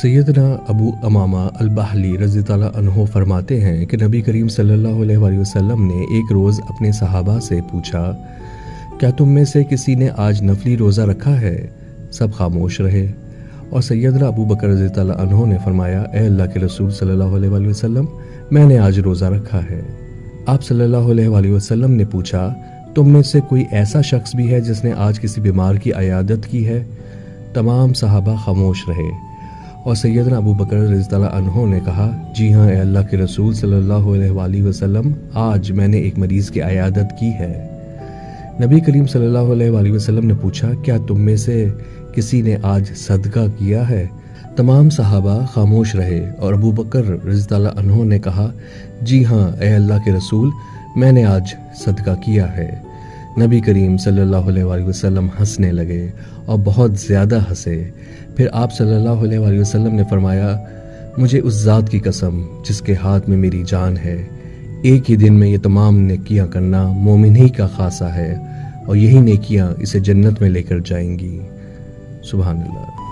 سیدنا ابو امامہ البہلی رضی اللہ عنہ فرماتے ہیں کہ نبی کریم صلی اللہ علیہ وآلہ وسلم نے ایک روز اپنے صحابہ سے پوچھا، کیا تم میں سے کسی نے آج نفلی روزہ رکھا ہے؟ سب خاموش رہے، اور سیدنا ابو بکر رضی اللہ عنہ نے فرمایا، اے اللہ کے رسول صلی اللہ علیہ وآلہ وسلم، میں نے آج روزہ رکھا ہے۔ آپ صلی اللہ علیہ وآلہ وسلم نے پوچھا، تم میں سے کوئی ایسا شخص بھی ہے جس نے آج کسی بیمار کی عیادت کی ہے؟ تمام صحابہ خاموش رہے، اور سیدنا ابو بکر رضی اللہ عنہ نے کہا، جی ہاں اے اللہ کے رسول صلی اللہ علیہ وآلہ وسلم، آج میں نے ایک مریض کی عیادت کی ہے۔ نبی کریم صلی اللہ علیہ وآلہ وسلم نے پوچھا، کیا تم میں سے کسی نے آج صدقہ کیا ہے؟ تمام صحابہ خاموش رہے، اور ابو بکر رضی اللہ عنہ نے کہا، جی ہاں اے اللہ کے رسول، میں نے آج صدقہ کیا ہے۔ نبی کریم صلی اللہ علیہ وآلہ وسلم ہنسنے لگے اور بہت زیادہ ہنسے۔ پھر آپ صلی اللہ علیہ وآلہ وسلم نے فرمایا، مجھے اس ذات کی قسم جس کے ہاتھ میں میری جان ہے، ایک ہی دن میں یہ تمام نیکیاں کرنا مومن ہی کا خاصہ ہے، اور یہی نیکیاں اسے جنت میں لے کر جائیں گی۔ سبحان اللہ۔